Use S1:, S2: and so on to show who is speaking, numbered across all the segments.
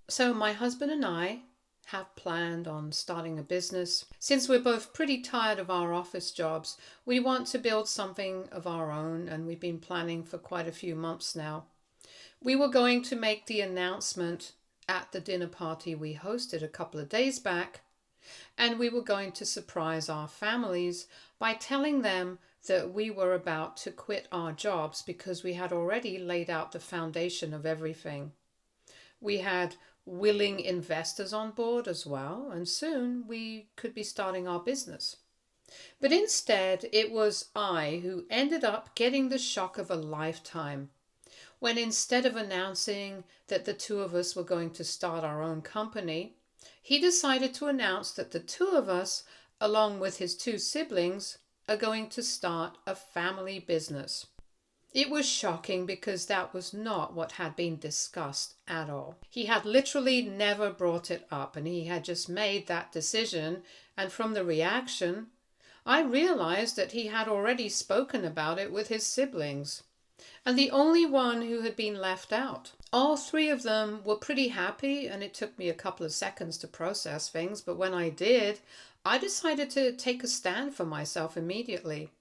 S1: So my husband and I have planned on starting a business. Since we're both pretty tired of our office jobs, we want to build something of our own, and we've been planning for quite a few months now. We were going to make the announcement at the dinner party we hosted a couple of days back, and we were going to surprise our families by telling them that we were about to quit our jobs because we had already laid out the foundation of everything. We had willing investors on board as well, and soon we could be starting our business. But instead, it was I who ended up getting the shock of a lifetime when, instead of announcing that the two of us were going to start our own company, he decided to announce that the two of us, along with his two siblings, are going to start a family business. It was shocking because that was not what had been discussed at all. He had literally never brought it up, and he had just made that decision. And from the reaction, I realized that he had already spoken about it with his siblings, and the only one who had been left out. All three of them were pretty happy, and it took me a couple of seconds to process things, but when I did, I decided to take a stand for myself immediately.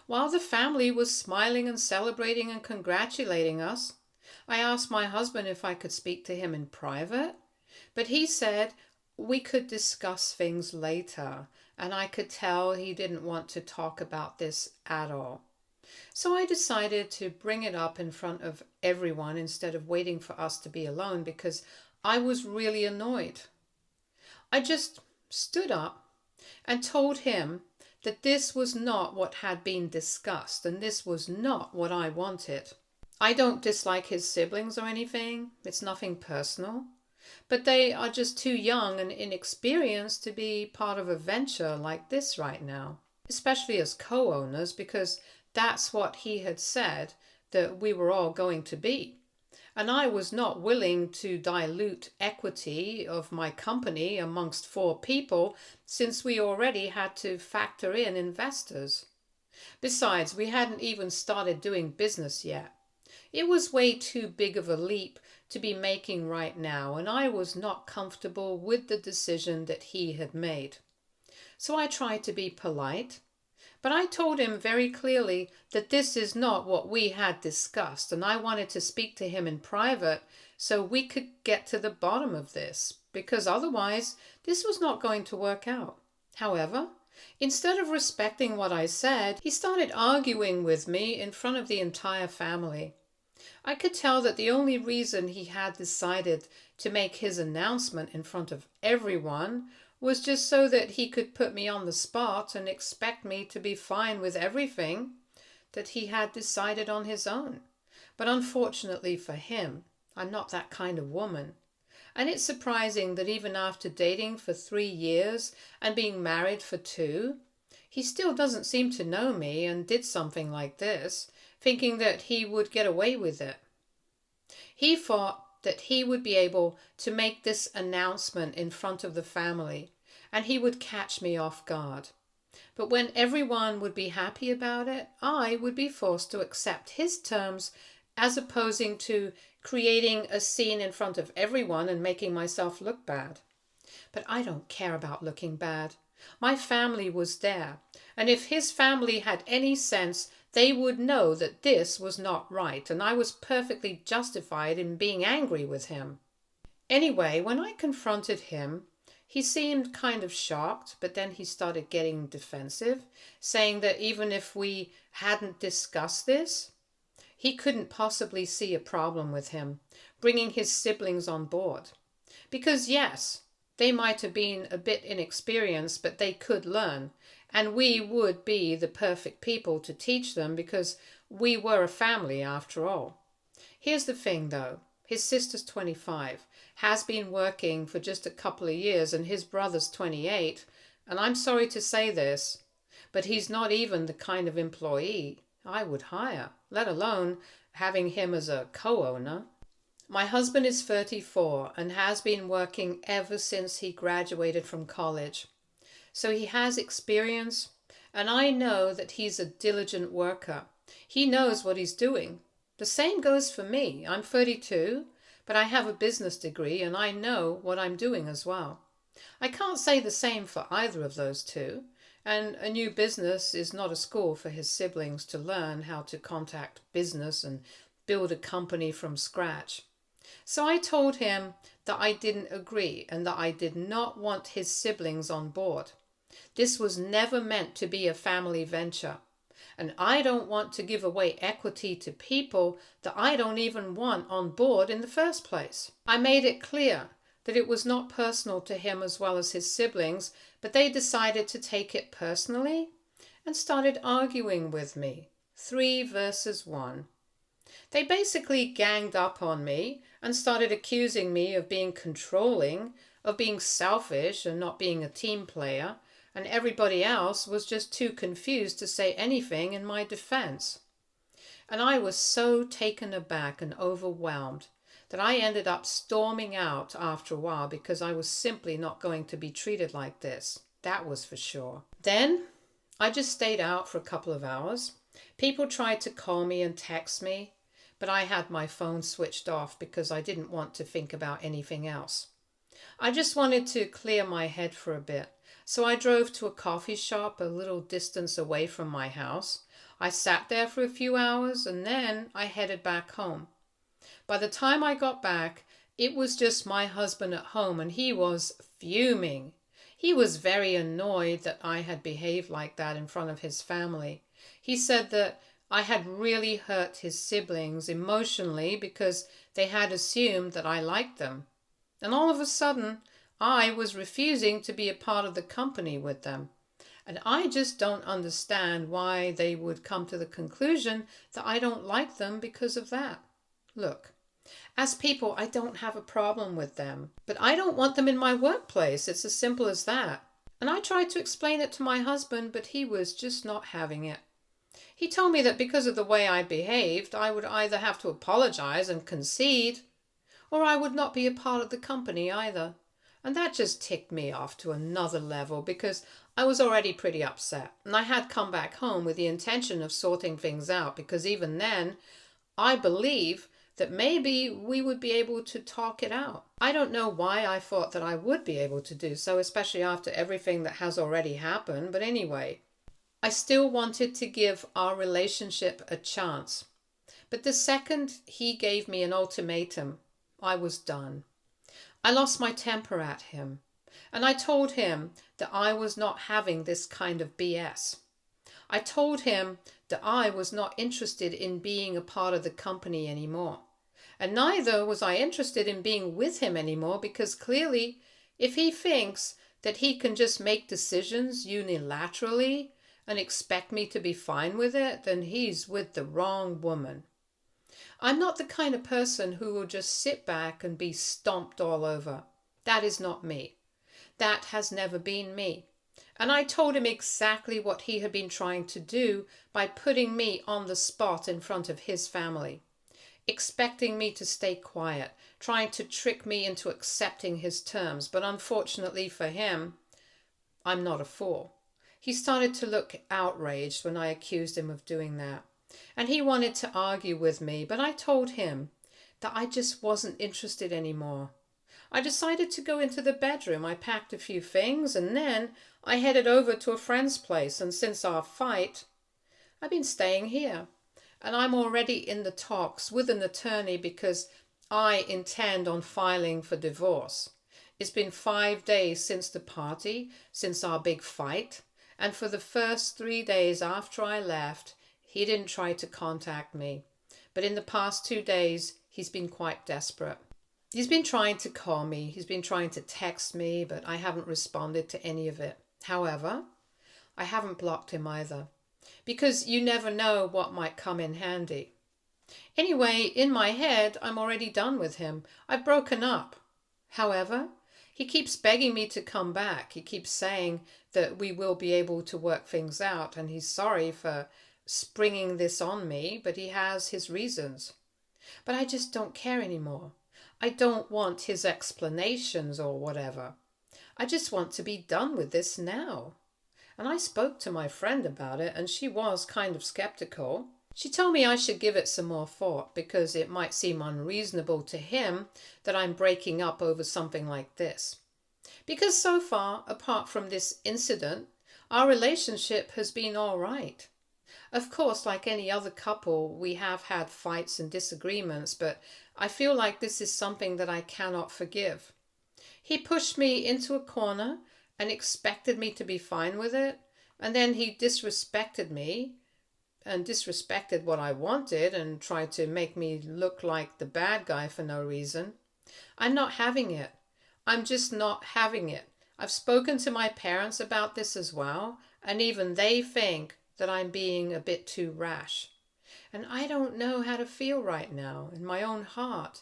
S1: While the family was smiling and celebrating and congratulating us, I asked my husband if I could speak to him in private, but he said we could discuss things later, and I could tell he didn't want to talk about this at all. So I decided to bring it up in front of everyone instead of waiting for us to be alone because I was really annoyed. I just stood up and told him that this was not what had been discussed and this was not what I wanted. I don't dislike his siblings or anything, it's nothing personal, but they are just too young and inexperienced to be part of a venture like this right now, especially as co-owners, because that's what he had said that we were all going to be. And I was not willing to dilute equity of my company amongst four people since we already had to factor in investors. Besides, we hadn't even started doing business yet. It was way too big of a leap to be making right now, and I was not comfortable with the decision that he had made. So I tried to be polite, but I told him very clearly that this is not what we had discussed, and I wanted to speak to him in private so we could get to the bottom of this, because otherwise this was not going to work out. However, instead of respecting what I said, he started arguing with me in front of the entire family. I could tell that the only reason he had decided to make his announcement in front of everyone was just so that he could put me on the spot and expect me to be fine with everything that he had decided on his own. But unfortunately for him, I'm not that kind of woman. And it's surprising that even after dating for 3 years and being married for 2, he still doesn't seem to know me and did something like this, thinking that he would get away with it. He thought that he would be able to make this announcement in front of the family and he would catch me off guard. But when everyone would be happy about it, I would be forced to accept his terms as opposing to creating a scene in front of everyone and making myself look bad. But I don't care about looking bad. My family was there, and if his family had any sense, they would know that this was not right, and I was perfectly justified in being angry with him. Anyway, when I confronted him, he seemed kind of shocked, but then he started getting defensive, saying that even if we hadn't discussed this, he couldn't possibly see a problem with him bringing his siblings on board. Because yes, they might have been a bit inexperienced, but they could learn, and we would be the perfect people to teach them because we were a family after all. Here's the thing though, his sister's 25, has been working for just a couple of years, and his brother's 28, and I'm sorry to say this, but he's not even the kind of employee I would hire, let alone having him as a co-owner. My husband is 34 and has been working ever since he graduated from college. So he has experience, and I know that he's a diligent worker. He knows what he's doing. The same goes for me. I'm 32, But I have a business degree and I know what I'm doing as well. I can't say the same for either of those two, and a new business is not a school for his siblings to learn how to contact business and build a company from scratch. So I told him that I didn't agree and that I did not want his siblings on board. This was never meant to be a family venture, and I don't want to give away equity to people that I don't even want on board in the first place. I made it clear that it was not personal to him as well as his siblings, but they decided to take it personally and started arguing with me. 3 versus 1. They basically ganged up on me and started accusing me of being controlling, of being selfish and not being a team player, and everybody else was just too confused to say anything in my defense. And I was so taken aback and overwhelmed that I ended up storming out after a while because I was simply not going to be treated like this. That was for sure. Then I just stayed out for a couple of hours. People tried to call me and text me, but I had my phone switched off because I didn't want to think about anything else. I just wanted to clear my head for a bit. So I drove to a coffee shop a little distance away from my house. I sat there for a few hours and then I headed back home. By the time I got back, it was just my husband at home and he was fuming. He was very annoyed that I had behaved like that in front of his family. He said that I had really hurt his siblings emotionally because they had assumed that I liked them. And all of a sudden, I was refusing to be a part of the company with them. And I just don't understand why they would come to the conclusion that I don't like them because of that. Look, as people, I don't have a problem with them, but I don't want them in my workplace. It's as simple as that. And I tried to explain it to my husband, but he was just not having it. He told me that because of the way I behaved, I would either have to apologize and concede, or I would not be a part of the company either. And that just ticked me off to another level because I was already pretty upset. And I had come back home with the intention of sorting things out because even then, I believe that maybe we would be able to talk it out. I don't know why I thought that I would be able to do so, especially after everything that has already happened. But anyway, I still wanted to give our relationship a chance. But the second he gave me an ultimatum, I was done. I lost my temper at him, and I told him that I was not having this kind of BS. I told him that I was not interested in being a part of the company anymore, and neither was I interested in being with him anymore because clearly, if he thinks that he can just make decisions unilaterally and expect me to be fine with it, then he's with the wrong woman. I'm not the kind of person who will just sit back and be stomped all over. That is not me. That has never been me. And I told him exactly what he had been trying to do by putting me on the spot in front of his family, expecting me to stay quiet, trying to trick me into accepting his terms. But unfortunately for him, I'm not a fool. He started to look outraged when I accused him of doing that. And he wanted to argue with me, but I told him that I just wasn't interested anymore. I decided to go into the bedroom. I packed a few things and then I headed over to a friend's place. And since our fight, I've been staying here. And I'm already in the talks with an attorney because I intend on filing for divorce. It's been 5 days since the party, since our big fight. And for the first 3 days after I left, he didn't try to contact me, but in the past 2 days, he's been quite desperate. He's been trying to call me, he's been trying to text me, but I haven't responded to any of it. However, I haven't blocked him either, because you never know what might come in handy. Anyway, in my head, I'm already done with him. I've broken up. However, he keeps begging me to come back. He keeps saying that we will be able to work things out, and he's sorry for springing this on me, but he has his reasons. But I just don't care anymore. I don't want his explanations or whatever. I just want to be done with this now. And I spoke to my friend about it, and she was kind of skeptical. She told me I should give it some more thought because it might seem unreasonable to him that I'm breaking up over something like this. Because so far, apart from this incident, our relationship has been all right. Of course, like any other couple, we have had fights and disagreements, but I feel like this is something that I cannot forgive. He pushed me into a corner and expected me to be fine with it, and then he disrespected me and disrespected what I wanted and tried to make me look like the bad guy for no reason. I'm not having it. I'm just not having it. I've spoken to my parents about this as well, and even they think that I'm being a bit too rash. And I don't know how to feel right now in my own heart.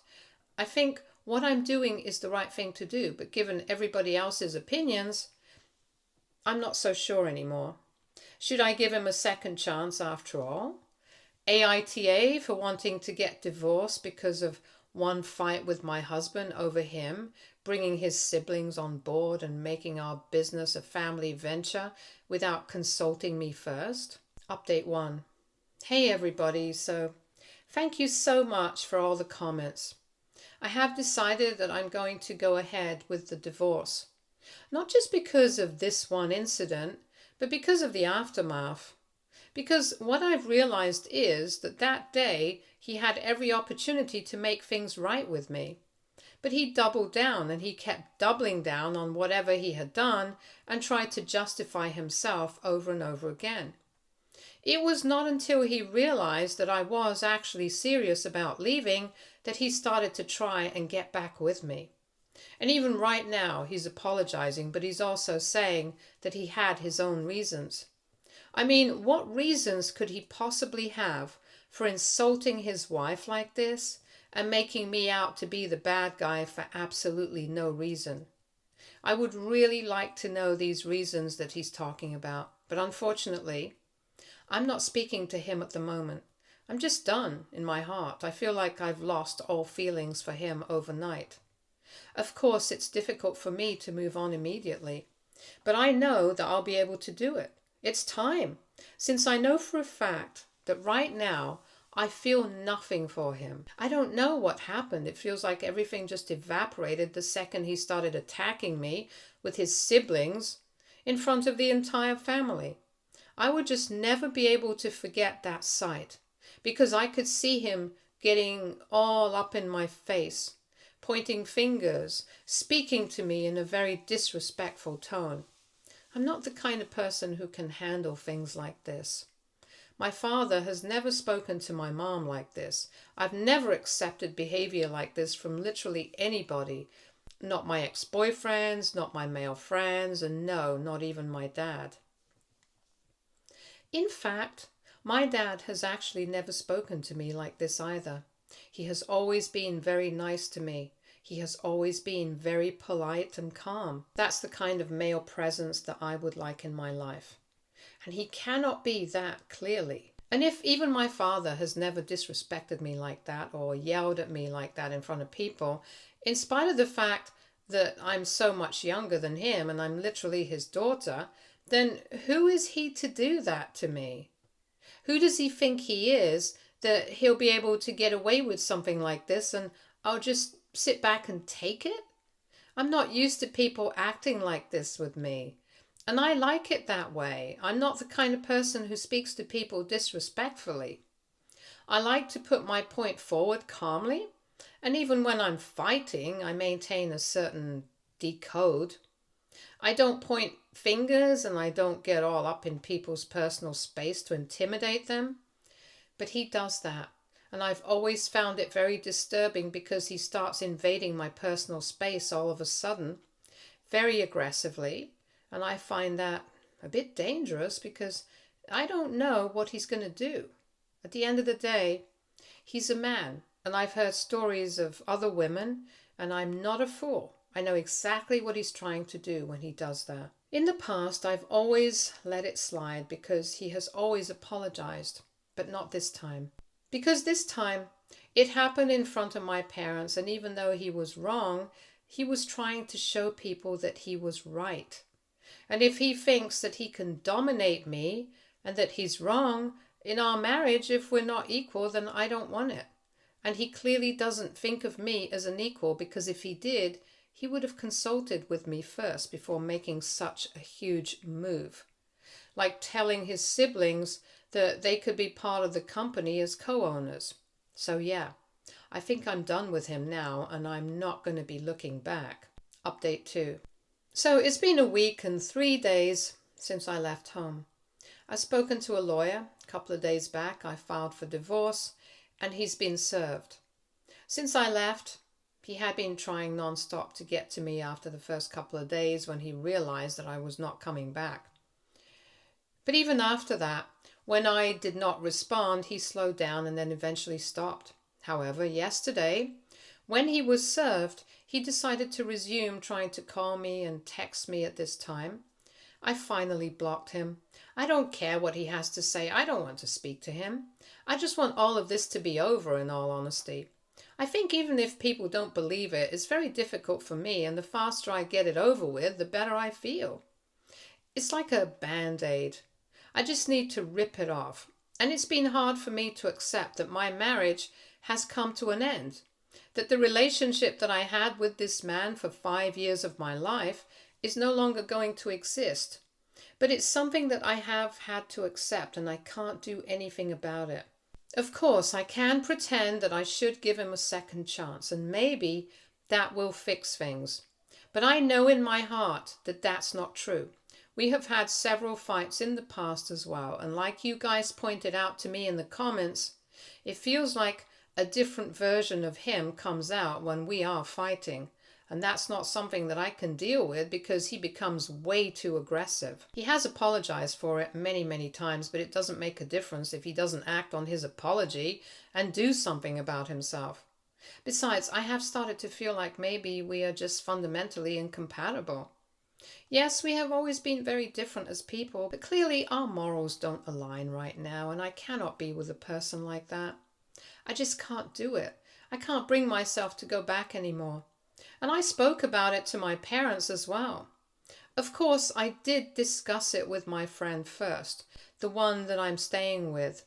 S1: I think what I'm doing is the right thing to do, but given everybody else's opinions, I'm not so sure anymore. Should I give him a second chance after all? AITA for wanting to get divorced because of one fight with my husband over him, bringing his siblings on board and making our business a family venture without consulting me first. Update 1. Hey everybody, so thank you so much for all the comments. I have decided that I'm going to go ahead with the divorce. Not just because of this one incident, but because of the aftermath. Because what I've realized is that that day he had every opportunity to make things right with me. But he doubled down and he kept doubling down on whatever he had done and tried to justify himself over and over again. It was not until he realized that I was actually serious about leaving that he started to try and get back with me. And even right now he's apologizing, but he's also saying that he had his own reasons. I mean, what reasons could he possibly have for insulting his wife like this and making me out to be the bad guy for absolutely no reason? I would really like to know these reasons that he's talking about, but unfortunately, I'm not speaking to him at the moment. I'm just done in my heart. I feel like I've lost all feelings for him overnight. Of course, it's difficult for me to move on immediately, but I know that I'll be able to do it. It's time, since I know for a fact that right now I feel nothing for him. I don't know what happened. It feels like everything just evaporated the second he started attacking me with his siblings in front of the entire family. I would just never be able to forget that sight because I could see him getting all up in my face, pointing fingers, speaking to me in a very disrespectful tone. I'm not the kind of person who can handle things like this. My father has never spoken to my mom like this. I've never accepted behavior like this from literally anybody. Not my ex-boyfriends, not my male friends, and no, not even my dad. In fact, my dad has actually never spoken to me like this either. He has always been very nice to me. He has always been very polite and calm. That's the kind of male presence that I would like in my life. And he cannot be that clearly. And if even my father has never disrespected me like that or yelled at me like that in front of people, in spite of the fact that I'm so much younger than him and I'm literally his daughter, then who is he to do that to me? Who does he think he is that he'll be able to get away with something like this and I'll just sit back and take it? I'm not used to people acting like this with me. And I like it that way. I'm not the kind of person who speaks to people disrespectfully. I like to put my point forward calmly. And even when I'm fighting, I maintain a certain decode. I don't point fingers and I don't get all up in people's personal space to intimidate them. But he does that. And I've always found it very disturbing because he starts invading my personal space all of a sudden, very aggressively. And I find that a bit dangerous because I don't know what he's going to do. At the end of the day, he's a man. And I've heard stories of other women, and I'm not a fool. I know exactly what he's trying to do when he does that. In the past, I've always let it slide because he has always apologized, but not this time. Because this time, it happened in front of my parents, and even though he was wrong, he was trying to show people that he was right. And if he thinks that he can dominate me and that he's wrong, in our marriage, if we're not equal, then I don't want it. And he clearly doesn't think of me as an equal, because if he did, he would have consulted with me first before making such a huge move. Like telling his siblings that they could be part of the company as co-owners. So yeah, I think I'm done with him now, and I'm not going to be looking back. Update 2. So it's been a week and 3 days since I left home. I've spoken to a lawyer. A couple of days back I filed for divorce, and he's been served. Since I left, he had been trying non-stop to get to me after the first couple of days when he realized that I was not coming back. But even after that, when I did not respond, he slowed down and then eventually stopped. However, yesterday, when he was served, he decided to resume trying to call me and text me at this time. I finally blocked him. I don't care what he has to say. I don't want to speak to him. I just want all of this to be over, in all honesty. I think even if people don't believe it, it's very difficult for me, and the faster I get it over with, the better I feel. It's like a band-aid. I just need to rip it off. And it's been hard for me to accept that my marriage has come to an end. That the relationship that I had with this man for 5 years of my life is no longer going to exist. But it's something that I have had to accept, and I can't do anything about it. Of course, I can pretend that I should give him a second chance, and maybe that will fix things. But I know in my heart that that's not true. We have had several fights in the past as well, and like you guys pointed out to me in the comments, it feels like a different version of him comes out when we are fighting. And that's not something that I can deal with, because he becomes way too aggressive. He has apologized for it many, many times, but it doesn't make a difference if he doesn't act on his apology and do something about himself. Besides, I have started to feel like maybe we are just fundamentally incompatible. Yes, we have always been very different as people, but clearly our morals don't align right now, and I cannot be with a person like that. I just can't do it. I can't bring myself to go back anymore. And I spoke about it to my parents as well. Of course, I did discuss it with my friend first, the one that I'm staying with.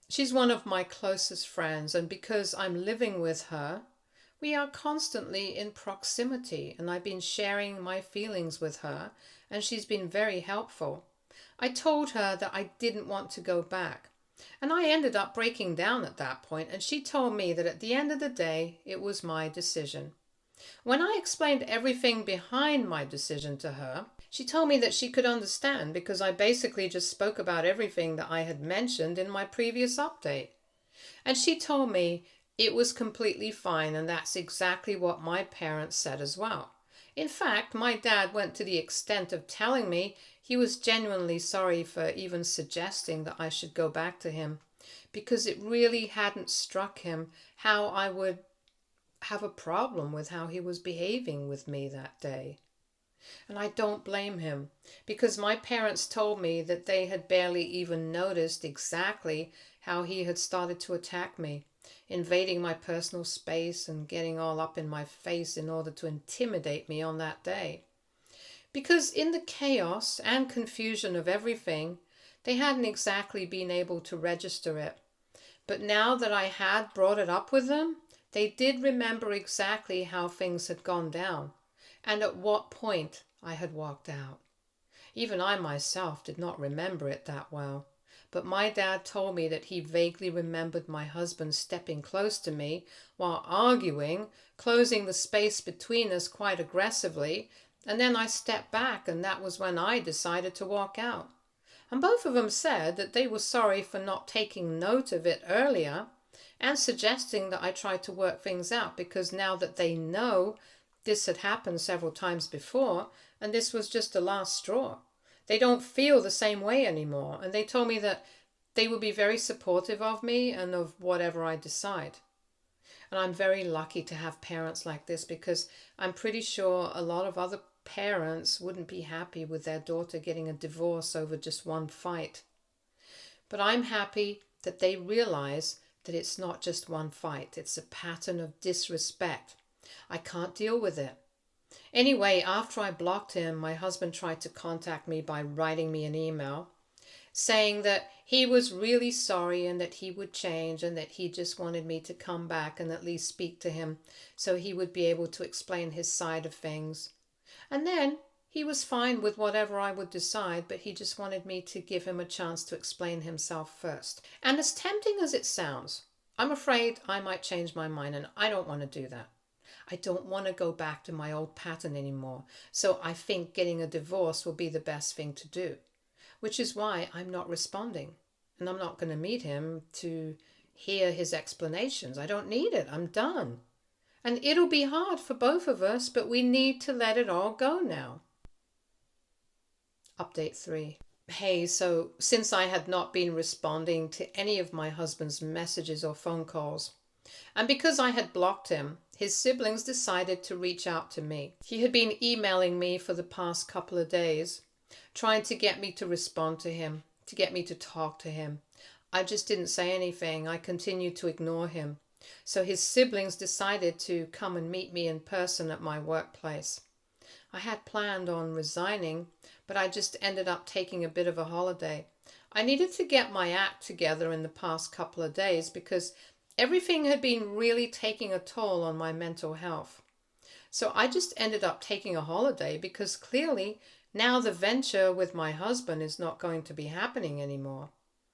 S1: She's one of my closest friends, and because I'm living with her, we are constantly in proximity, and I've been sharing my feelings with her, and she's been very helpful. I told her that I didn't want to go back, and I ended up breaking down at that point, and she told me that at the end of the day, it was my decision. When I explained everything behind my decision to her, she told me that she could understand, because I basically just spoke about everything that I had mentioned in my previous update. And she told me it was completely fine, and that's exactly what my parents said as well. In fact, my dad went to the extent of telling me he was genuinely sorry for even suggesting that I should go back to him, because it really hadn't struck him how I would have a problem with how he was behaving with me that day. And I don't blame him, because my parents told me that they had barely even noticed exactly how he had started to attack me, invading my personal space and getting all up in my face in order to intimidate me on that day. Because in the chaos and confusion of everything, they hadn't exactly been able to register it. But now that I had brought it up with them, they did remember exactly how things had gone down, and at what point I had walked out. Even I myself did not remember it that well, but my dad told me that he vaguely remembered my husband stepping close to me while arguing, closing the space between us quite aggressively, and then I stepped back, and that was when I decided to walk out. And both of them said that they were sorry for not taking note of it earlier, and suggesting that I try to work things out, because now that they know this had happened several times before, and this was just the last straw, they don't feel the same way anymore. And they told me that they would be very supportive of me and of whatever I decide. And I'm very lucky to have parents like this, because I'm pretty sure a lot of other parents wouldn't be happy with their daughter getting a divorce over just one fight. But I'm happy that they realize that it's not just one fight, it's a pattern of disrespect. I can't deal with it. Anyway, after I blocked him, my husband tried to contact me by writing me an email. saying that he was really sorry and that he would change and that he just wanted me to come back and at least speak to him so he would be able to explain his side of things. And then he was fine with whatever I would decide, but he just wanted me to give him a chance to explain himself first. And as tempting as it sounds, I'm afraid I might change my mind, and I don't want to do that. I don't want to go back to my old pattern anymore. So I think getting a divorce will be the best thing to do, which is why I'm not responding. And I'm not going to meet him to hear his explanations. I don't need it. I'm done. And it'll be hard for both of us, but we need to let it all go now. Update 3. Hey, so since I had not been responding to any of my husband's messages or phone calls, and because I had blocked him, his siblings decided to reach out to me. He had been emailing me for the past couple of days, trying to get me to respond to him, to get me to talk to him. I just didn't say anything. I continued to ignore him. So his siblings decided to come and meet me in person at my workplace. I had planned on resigning, but I just ended up taking a bit of a holiday. I needed to get my act together in the past couple of days because everything had been really taking a toll on my mental health. So I just ended up taking a holiday because clearly now the venture with my husband is not going to be happening anymore.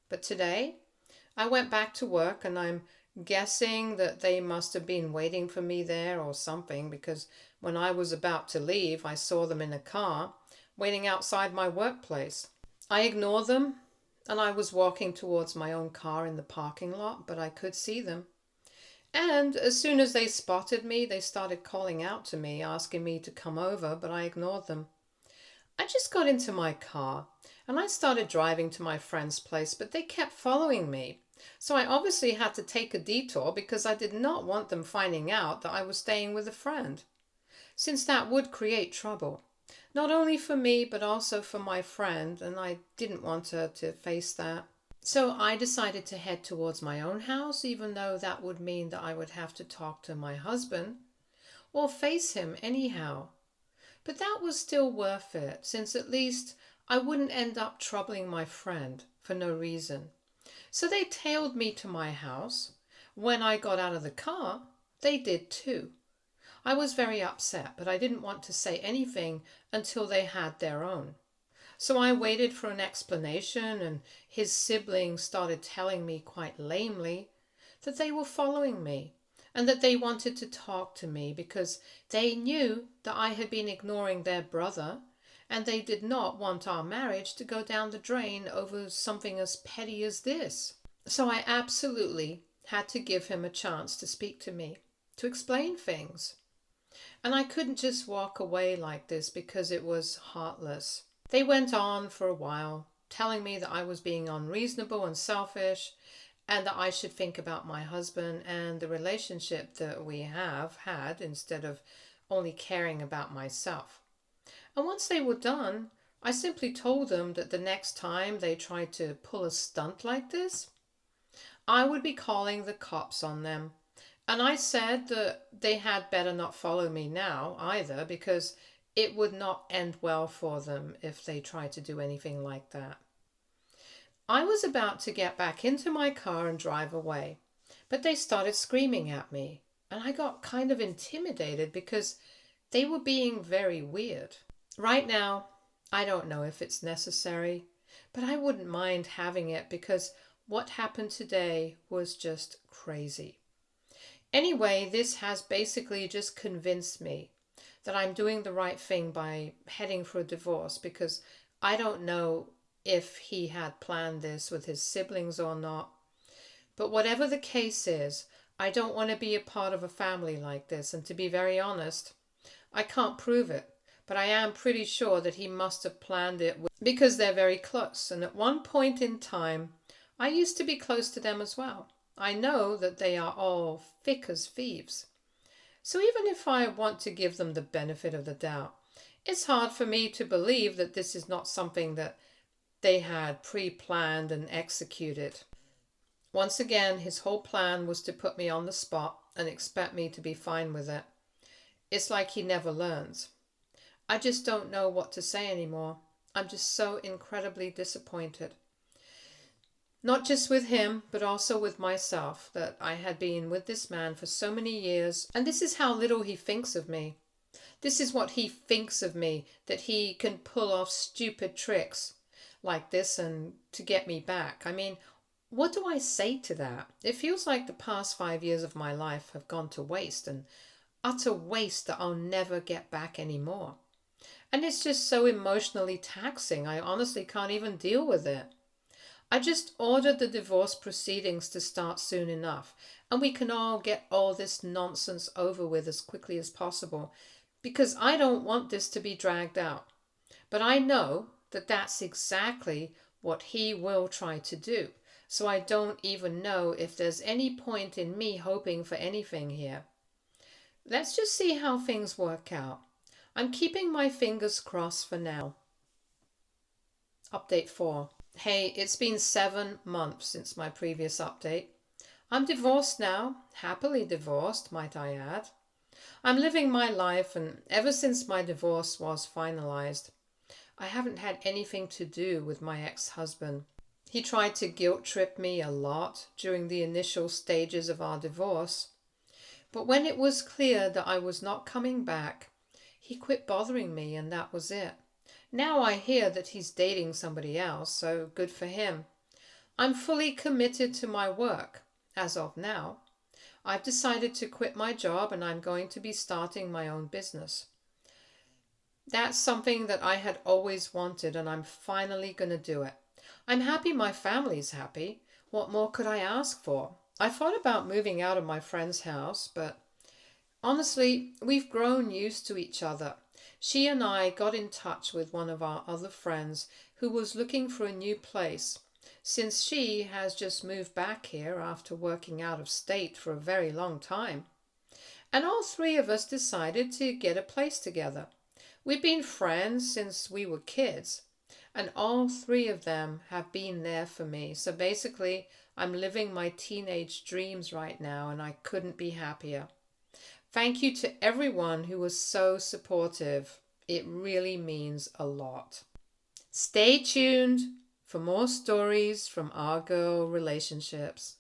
S1: But today I went back to work, and I'm guessing that they must have been waiting for me there or something, because when I was about to leave, I saw them in a car waiting outside my workplace. I ignored them, and I was walking towards my own car in the parking lot, but I could see them. And as soon as they spotted me, they started calling out to me, asking me to come over, but I ignored them. I just got into my car and I started driving to my friend's place, but they kept following me. So I obviously had to take a detour because I did not want them finding out that I was staying with a friend, since that would create trouble, not only for me but also for my friend, and I didn't want her to face that. So I decided to head towards my own house, even though that would mean that I would have to talk to my husband or face him anyhow. But that was still worth it, since at least I wouldn't end up troubling my friend for no reason. So they tailed me to my house. When I got out of the car, they did too. I was very upset, but I didn't want to say anything until they had their own. So I waited for an explanation, and his siblings started telling me quite lamely that they were following me and that they wanted to talk to me because they knew that I had been ignoring their brother, and they did not want our marriage to go down the drain over something as petty as this. So I absolutely had to give him a chance to speak to me, to explain things. And I couldn't just walk away like this because it was heartless. They went on for a while, telling me that I was being unreasonable and selfish, and that I should think about my husband and the relationship that we have had instead of only caring about myself. And once they were done, I simply told them that the next time they tried to pull a stunt like this, I would be calling the cops on them. And I said that they had better not follow me now either, because it would not end well for them if they tried to do anything like that. I was about to get back into my car and drive away, but they started screaming at me, and I got kind of intimidated because they were being very weird. Right now, I don't know if it's necessary, but I wouldn't mind having it because what happened today was just crazy. Anyway, this has basically just convinced me that I'm doing the right thing by heading for a divorce, because I don't know if he had planned this with his siblings or not. But whatever the case is, I don't want to be a part of a family like this, and to be very honest, I can't prove it, but I am pretty sure that he must have planned it because they're very close, and at one point in time, I used to be close to them as well. I know that they are all thick as thieves. So even if I want to give them the benefit of the doubt, it's hard for me to believe that this is not something that they had pre-planned and executed. Once again, his whole plan was to put me on the spot and expect me to be fine with it. It's like he never learns. I just don't know what to say anymore. I'm just so incredibly disappointed. Not just with him, but also with myself, that I had been with this man for so many years, and this is how little he thinks of me. This is what he thinks of me, that he can pull off stupid tricks like this and to get me back. I mean, what do I say to that? It feels like the past 5 years of my life have gone to waste, and utter waste that I'll never get back anymore. And it's just so emotionally taxing, I honestly can't even deal with it. I just ordered the divorce proceedings to start soon enough, and we can all get all this nonsense over with as quickly as possible, because I don't want this to be dragged out. But I know that that's exactly what he will try to do. So I don't even know if there's any point in me hoping for anything here. Let's just see how things work out. I'm keeping my fingers crossed for now. Update 4. Hey, it's been 7 months since my previous update. I'm divorced now, happily divorced, might I add. I'm living my life, and ever since my divorce was finalized, I haven't had anything to do with my ex-husband. He tried to guilt trip me a lot during the initial stages of our divorce, but when it was clear that I was not coming back, he quit bothering me, and that was it. Now I hear that he's dating somebody else, so good for him. I'm fully committed to my work, as of now. I've decided to quit my job and I'm going to be starting my own business. That's something that I had always wanted, and I'm finally going to do it. I'm happy my family's happy. What more could I ask for? I thought about moving out of my friend's house, but honestly, we've grown used to each other. She and I got in touch with one of our other friends who was looking for a new place, since she has just moved back here after working out of state for a very long time. And all three of us decided to get a place together. We've been friends since we were kids, and all three of them have been there for me. So basically, I'm living my teenage dreams right now, and I couldn't be happier. Thank you to everyone who was so supportive. It really means a lot. Stay tuned for more stories from our girl relationships.